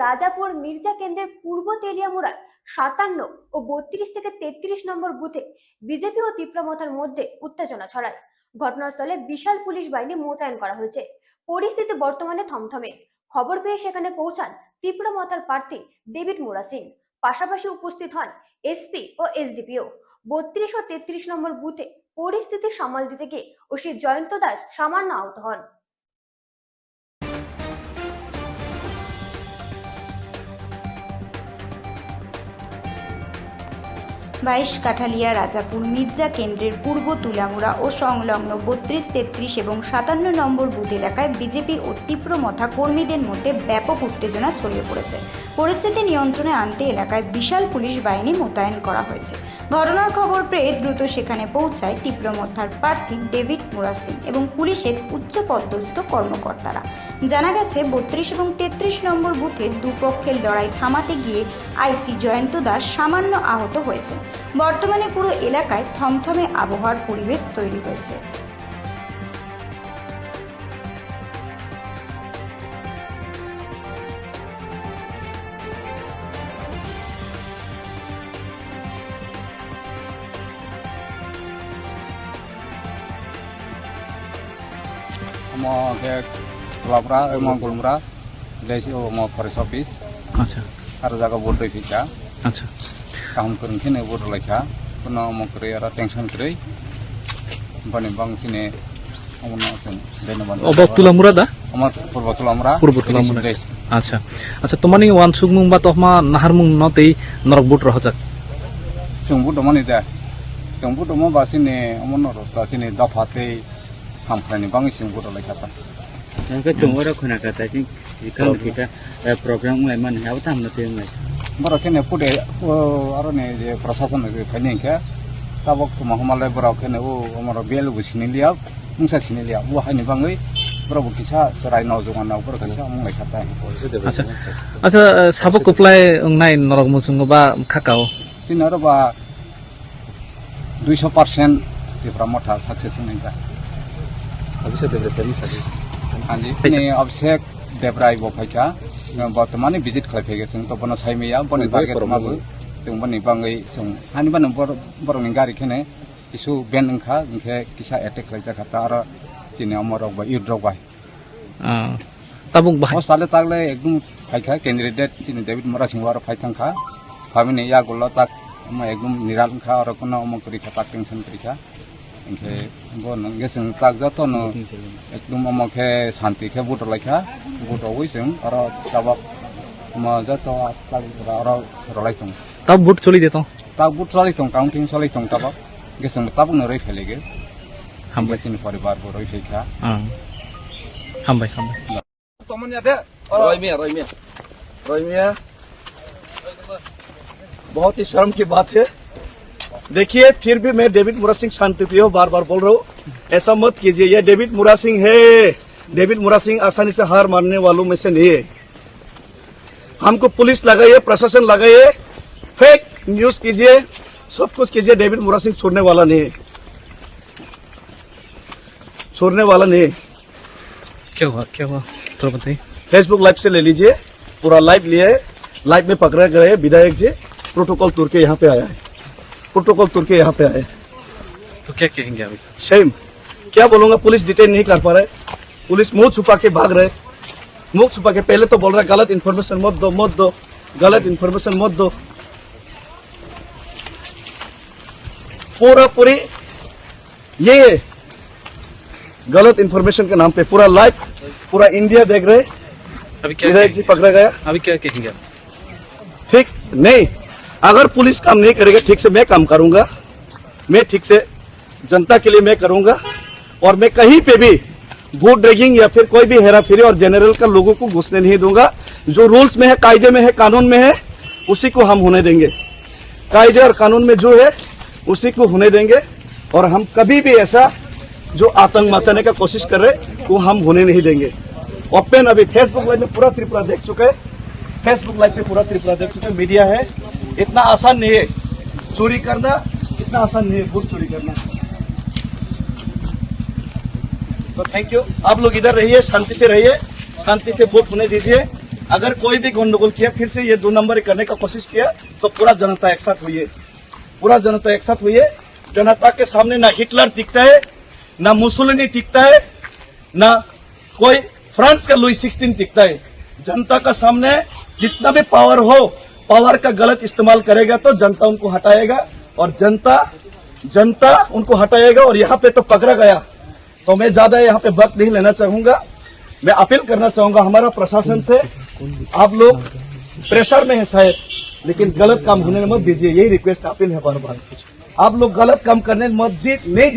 রাজাপুর মির্জা কেন্দ্রের পূর্ব তেলিয়ামুড়ার 57 ও 32 থেকে 33 নম্বর বুথে বিজেপি ও তীব্রমথার মধ্যে উত্তেজনা ছড়ায়। ঘটনাস্থলে বিশাল পুলিশ বাহিনী মোতায়েন করা হয়েছে। পরিস্থিতি বর্তমানে থমথমে। খবর পেয়ে সেখানে পৌঁছান তীব্রমথার প্রার্থী ডেভিড মুরা সিং। পাশাপাশি উপস্থিত হন এসপি ও এসডিপিও। 32 ও 33 নম্বর বুথে পরিস্থিতি সামাল দিতে গিয়ে ওসি জয়ন্ত দাস সামান্য আহত হন। বাইশ কাঠালিয়া রাজাপুর মির্জা কেন্দ্রের পূর্ব তুলামুড়া ও সংলগ্ন 32, 33 এবং 57 নম্বর বুথ এলাকায় বিজেপি ও তীব্রমথা কর্মীদের মধ্যে ব্যাপক উত্তেজনা ছড়িয়ে পড়েছে। পরিস্থিতি নিয়ন্ত্রণে আনতে এলাকায় বিশাল পুলিশ বাহিনী মোতায়েন করা হয়েছে। ঘটনার খবর পেয়ে দ্রুত সেখানে পৌঁছায় তীব্রমথার প্রার্থী ডেভিড মুরা সিং এবং পুলিশের উচ্চপদস্থ কর্মকর্তারা। জানা গেছে 32 এবং 33 নম্বর বুথে দুপক্ষের লড়াই থামাতে গিয়ে আইসি জয়ন্ত দাস সামান্য আহত হয়েছে। বর্তমানে পুরো এলাকায় থমথমে আবহাওয়ার পরিবেশ তৈরি হয়েছে। Kelabra, Gulmra, Desi Forest Office. আচ্ছা Harus jaga bodoh kita. আচ্ছা Kamu kurang sini bodoh lagi. Karena mau kerja ada tension kerja. Bani bang sini, kamu nasen. অবক তুলামুরা দা Amat Purba Tulamura আচ্ছা আচ্ছা তোমানি ওয়ান সুগমুং বা তহমা নাহারমুং নতেই নরক বুট রহজাক Sungguh teman itu. Sungguh teman bahasa ini, kamu norok bahasa ini dapati kampanye bang sungguh lagi kata. Cái chung ở đó khuna kata chứ kalau kita program mulai mana ya utam nanti mulai. Baru kene pude, orang ni prasasan itu banyak ya. Tabok tu mahamalai baru kene, amar belu sini liap, mungsa sini liap. Wah ini bangai, baru kisah serai naujongan nau baru kisah mulai kata. আচ্ছা আচ্ছা সাবক কুপলাই নাই নরক মুসুং বা খাকাও Sini ada bah 200% di pramota sukses ini kan. Habis itu berapa Andi, ini objek debrai bokaja, berteman visit kalau pergi sini, tu pernah saya mia, pernah target malu, tu pernah bangai, hani pernah baru nenggari kene, isu band engkau, engkau kisah etek kerja kata ara sini amorok bah, irdrok bah. tabung bah. Oh, salah tagle, ekdum kaya candidate sini David Muras Singwara Paitan kah, kami ni ya gula tak, ekdum niral kah, orang kuna kerja tak tension kerja. Engke bon engke sing tak jato no ekdum amake santi ke buto lekha buto wising aro tabak ma jato asal aro rolai tong tab বুট চলি যেত tak but solai tong counting solai tong tabak engke sing tabuk no rei felege hambai sin paribar bo rei fekha হামবাই tomonnya de रोई मियां बहुत ही शर्म की बात है। देखिए फिर भी मैं डेविड मुरा सिंह शांतिप्रिय बार बार बोल रहा हूँ, ऐसा मत कीजिए। ये डेविड मुरा सिंह है, डेविड मुरा सिंह आसानी से हार मानने वालों में से नहीं है। हमको पुलिस लगाइए, प्रशासन लगाइए, फेक न्यूज कीजिए, सब कुछ कीजिए, डेविड मुरा सिंह छोड़ने वाला नहीं है, छोड़ने वाला नहीं है। क्या हुआ थोड़ा बताइए। फेसबुक लाइव से ले लीजिए, पूरा लाइव लिए, लाइव में पकड़ा गए विधायक जी, प्रोटोकॉल तोड़ के यहाँ पे आया है, प्रोटोकॉल तोड़ के यहाँ पे आए। तो क्या कहेंगे अभी? शेम क्या बोलूंगा, पुलिस डिटेन नहीं कर पा रहे, पुलिस मुंह छुपा के भाग रहे, मुंह छुपा के पहले तो बोल रहा है गलत इन्फॉर्मेशन मत दो, गलत इन्फॉर्मेशन मत दो। पूरी ये गलत इन्फॉर्मेशन के नाम पे पूरा लाइव पूरा इंडिया देख रहे, अभी क्या विधायक जी पकड़ा गया। अभी क्या कहेंगे? ठीक नहीं, अगर पुलिस काम नहीं करेगा ठीक से मैं काम करूंगा, मैं ठीक से जनता के लिए मैं करूंगा, और मैं कहीं पे भी वोट ड्रैगिंग या फिर कोई भी हेराफेरी और जनरल का लोगों को घुसने नहीं दूंगा। जो रूल्स में है, कायदे में है, कानून में है, उसी को हम होने देंगे। कायदे और कानून में जो है उसी को होने देंगे, और हम कभी भी ऐसा जो आतंक मचाने का कोशिश कर रहे वो हम होने नहीं देंगे। ओपन अभी फेसबुक लाइव में पूरा त्रिपुरा देख चुके हैं, फेसबुक लाइव पे पूरा त्रिपुरा देख चुके हैं, मीडिया है। इतना आसान नहीं है चोरी करना, इतना आसान नहीं है वोट चोरी करना। तो थैंक यू, आप लोग इधर रहिए, शांति से रहिए, शांति से वोट होने दीजिए, अगर कोई भी गंडगोल किया, फिर से ये 2 नंबर करने का कोशिश किया, तो पूरा जनता एक साथ हुई है, पूरा जनता एक साथ हुई है। जनता के सामने ना हिटलर टिकता है, ना मुसोलिनी टिकता है, ना कोई फ्रांस का लुई 16 टिकता है। जनता का सामने जितना भी पावर हो, पावर का गलत इस्तेमाल करेगा तो जनता उनको हटाएगा, और जनता उनको हटाएगा। और यहाँ पे तो पकड़ा गया, तो मैं ज्यादा यहाँ पे वक्त नहीं लेना चाहूंगा। मैं अपील करना चाहूंगा हमारा प्रशासन से, आप लोग प्रेशर में है शायद, लेकिन गलत काम होने मत दीजिए, यही रिक्वेस्ट अपील है बार बार। आप लोग गलत काम करने मत नहीं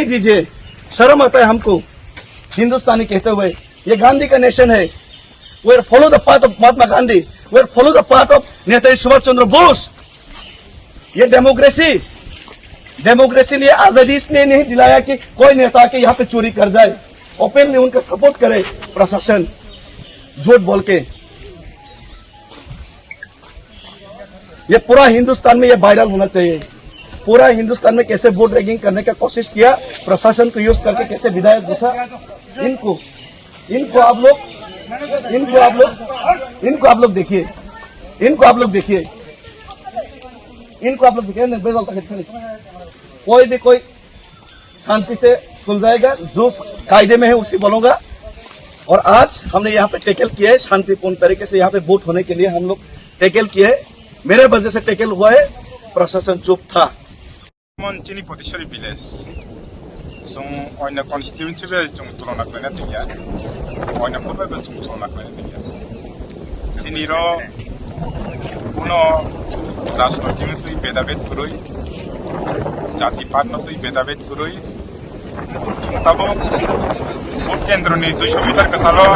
दीजिए। शर्म आता है हमको हिंदुस्तानी कहते हुए। ये गांधी का नेशन है। We follow the path of Mahatma Gandhi, we follow the path of Netaji Subhash Chandra Bose. ये डेमोक्रेसी ने आजादी इसलिए नहीं दिलाया कि कोई नेता के यहाँ पे चोरी कर जाए। ओपनली उनका सपोर्ट करे प्रशासन, झूठ बोल के। ये पूरा हिंदुस्तान में ये वायरल होना चाहिए। पूरा हिंदुस्तान में कैसे वोट रैगिंग करने का कोशिश किया, प्रशासन को यूज करके कैसे विधायक घुसा, इनको आप लोग देखिए। कोई शांति से सुलझाएगा, जो कायदे में है उसी बोलूंगा। और आज हमने यहाँ पे टैकल किया है शांतिपूर्ण तरीके से। यहाँ पे वोट होने के लिए हम लोग टैकल किए है, मेरे वजह से टैकल हुआ है, प्रशासन चुप था। Chini Potishari village. So, on the constituency, Tulona Clanatia, on the Papa Tulona Clanatia. Siniro, Uno, last nothing to Bedabet Gurui, Jati partner to Bedabet Gurui, Tabo, Kendroni, Dushomita Casalo,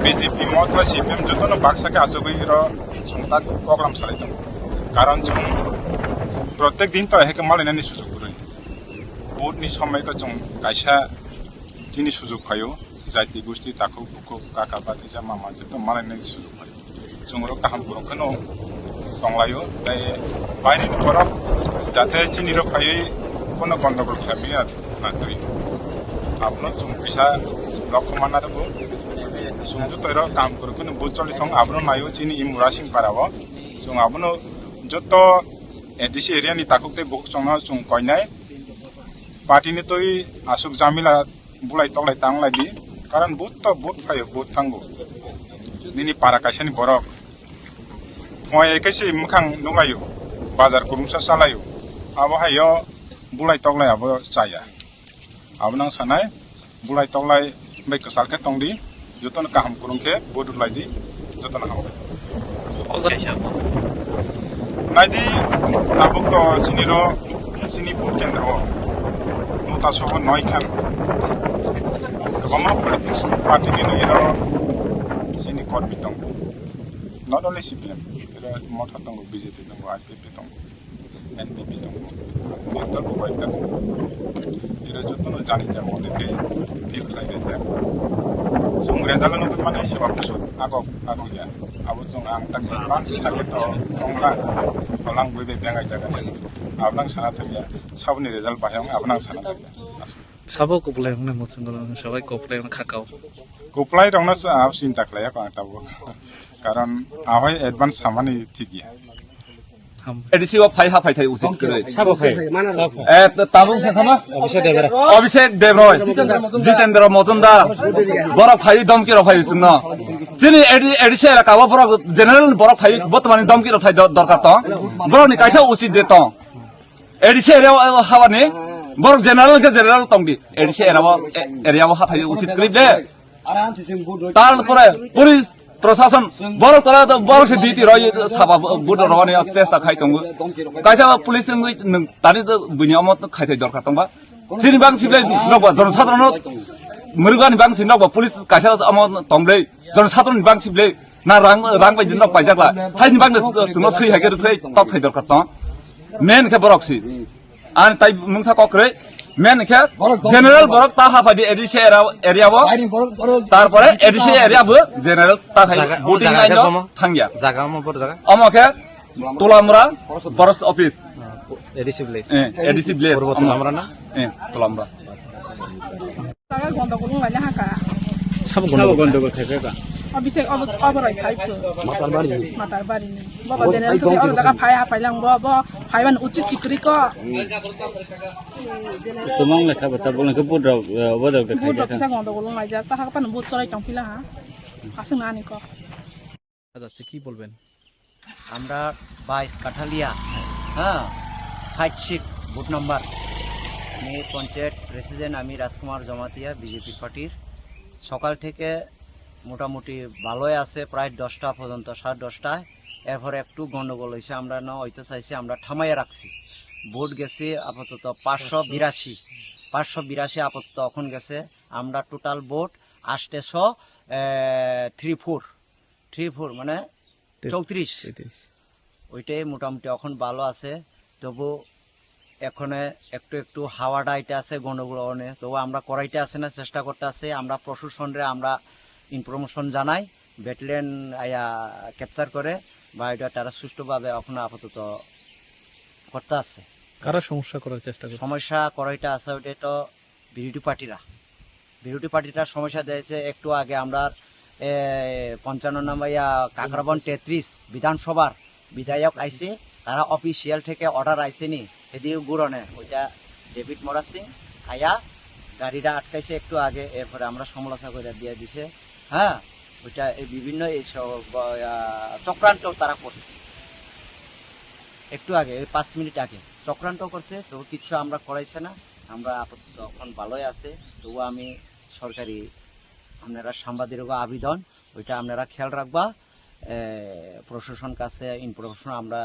BJP Motra, CPM, Jotono Baxaka, Asogiro, that program Salitum. Karan प्रत्येक दिन तो है कि मालायनानै सुजुग होयो भोटनि समय तो जों गायसा दिनै सुजुग होयो जाति गोष्ठी ताकु बुकु काका बातिजा मामा जतो मालायनानै सुजुग होयो जों रो काहाम गुरखनो दंलायो दाय बायनि नखराव जाते चिनि रो फायै कोनो गन्डगोल खालामिया नातुइ आपनो जों फैसा लखमाना दबो जों जतरो काम गुरखनो बुचलि थं आपनो नायो चिनि इमुरा सिं पारावो जों आपनो जतो एडिसी एरिया नि ताकुते बहुत संना सुं कयनाय पार्टी ने तो आसुक जामिला बुलाई तगलाई तांगलाई दी कारण बहुत फायो बहुत थांगो दिनै पारा कायसानि बरक फय एकेसे मुखां नुगायो बाजार कुरुमसा सालायो आबो हायो बुलाई तगलाई आबो जाया आबो नां सानाय बुलाई तगलाई बै कसालके तंगदि जतन काहाम कुरुमके बदुलाई दी जतन हाव नाइदी ताबुक तो सिनि भोट केन्द्र नौता सह 9 खान गोबां पलिटिक्स पार्टी नि गेजेराव सिनि कर्मी दं नट अनलि सिपिएम मथा दं बीजेपी दं आईपीपी दं एनपीपी दं नेताल गबाय दं जतन जानि जामो देखे फिल खालायदे जों रेजाल्टनो माने सेवा प्रसद आगक या अब जों आं तक मानसि साके तो दंला अलां बयबे बेंगाय जागोन आबलां साना थाया साबनि रेजाल्ट बाहायं आबलां साना थाया साबो कोप्लाय हने मचंगल सबाय कोप्लाय खाकाव कोप्लाय रंना आव चिन्ता खालाया कांटाबो कारण आवहाय एडभान्स सामानि थिगिया एडिसी व फाइ हाफाय थाय उचित करे साबो फाइ ए ताबुं सेखामा अभिषेक देब्रय जितेन्द्र मजुमदार बरक फाइ दमकी र फाइ सुन्न जिनि एडिसी रा काबो बरक जनरल बरक फाइ बर्तमाननि दमकी र थाय दरकार त बरकनि कायसा उचित दे त एडिसी रा हावानि बरक जनरल तंगदि एडिसी एरिया हाथाय उचित करि दे तार परे पुलिस प्रशासन बरक तरा बरक से दीति रय साबा बुद रवानि चेष्टा खाइ दंगो कायसा पुलिस नों तानि बुनि अमत खायथाय दरकार दंबा जिनि बां सिबले नबा जनसाधारण मुरुगानि बां सिन नबा पुलिस कायसा अमत तंगले जनसाधारण बां सिबले ना रां बायदि न पाइजाग्ला हायनि बां जों सै हागेर फ्राय तक थाय दरकार त मेन के बरक सि आन ताइ मुंसा कक्रे मेन के जनरल बरक ता हाफादि एडिसी एरिया वो तार परे एडिसी एरिया बो जनरल ता थाय बोटिंग लाइन थांगिया जागा म बर जागा अमके तुलामरा फरेस्ट ऑफिस एडिसी ब्लेड तुलामरा ना तुलामरा साबो गन्डगोल खायखा অভিষেক অবরয় ফাইফো মাতার বাড়ি মাতার বাড়ি নেই বাবা জেনারেল তো অর জায়গা ফাই হাফাইলাং ফাইবান উচিত চিকরি ক তোমাং লেখা বতা বলেন কে বুদ্র বদক দেখাই বুট দেখা কিসা গন্ডগোল লাইজা তাহা পান বুট চড়াই টংফিলা হা আসে না নি ক যাচ্ছে কি বলবেন? আমরা 22 কাঠালিয়া হ্যাঁ 56 বুথ নাম্বার আমি পঞ্চায়েত প্রেসিডেন্ট আমি রাজকুমার জমাতিয়া বিজেপি পার্টির সকাল থেকে মোটামুটি ভালোই আছে প্রায় 10টা পর্যন্ত 10:30টায় এরপরে একটু গন্ডগোল হয়েছে আমরা না হইতে চাইছি আমরা থামাইয়া রাখছি ভোট গেছে আপাতত 582 আপাতত এখন গেছে আমরা টোটাল ভোট 834 মানে 34 ওইটাই মোটামুটি এখন ভালো আছে তবু এখানে একটু হাওয়াটা এটা আছে গন্ডগোল অনে তবু আমরা করাইতে আছে না চেষ্টা করতে আছে আমরা প্রশাসনরে আমরা ইনফরমেশন জানাই ব্যাটালিয়ন ক্যাপচার করে বা এটা তারা সুষ্ঠুভাবে এখন আপাতত করতে আছে। কারা সমস্যা করার চেষ্টা করছে? সমস্যা করাইতে আছে ওইটা তো বিরোধী পার্টিরা সমস্যা দিয়েছে একটু আগে আমরা 55 নম্বর কাকরাবন 33 বিধানসভার বিধায়ক আইছে তারা অফিসিয়াল থেকে অর্ডার আইছে নি এদিকে গুড়নে ওইটা ডেভিড মরা সিং আয়া গাড়িটা আটকাইছে একটু আগে এরপরে আমরা সমালোচনা করে দিয়ে দিছে হ্যাঁ ওইটা এই বিভিন্ন এই চক্রান্ত তারা করছে একটু আগে 5 মিনিট আগে চক্রান্ত করছে তো কিছু আমরা করাইছে না আমরা আপাতত এখন ভালোই আছে তবু আমি সরকারি আপনারা সাংবাদিকরা আবেদন ওইটা আপনারা খেয়াল রাখবা প্রশাসন কাছে ইনফরমেশন আমরা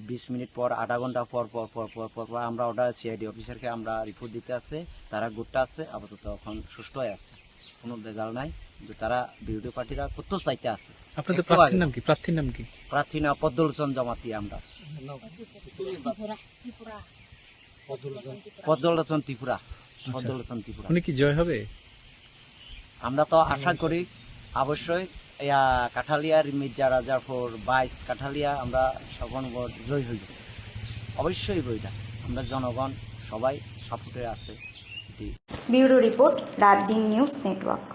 20 মিনিট পর আধা ঘন্টা পর আমরা অর্ডার সিআইডি অফিসারকে আমরা রিপোর্ট দিতে আছে তারা গুটটা আছে আপাতত এখন সুস্থ হয়ে আছে কোনো রেজাল্ট নাই কিন্তু তারা বিরোধী পার্টিরা কত চাইতে আছে। আপনাদের প্রার্থীর নাম কি? প্রার্থী না পদ্মলোচন জমাতি আমরা পদ্মলোচন ত্রিপুরা উনি কি জয় হবে? আমরা তো আশা করি অবশ্যই কাঠালিয়ার মির্জা রাজাপুর 22 কাঠালিয়া আমরা সকল জয় হইব অবশ্যই বইটা আমরা জনগণ সবাই সাপোর্টে আছে। ব্যুরো রিপোর্ট রাত দিন নিউজ নেটওয়ার্ক।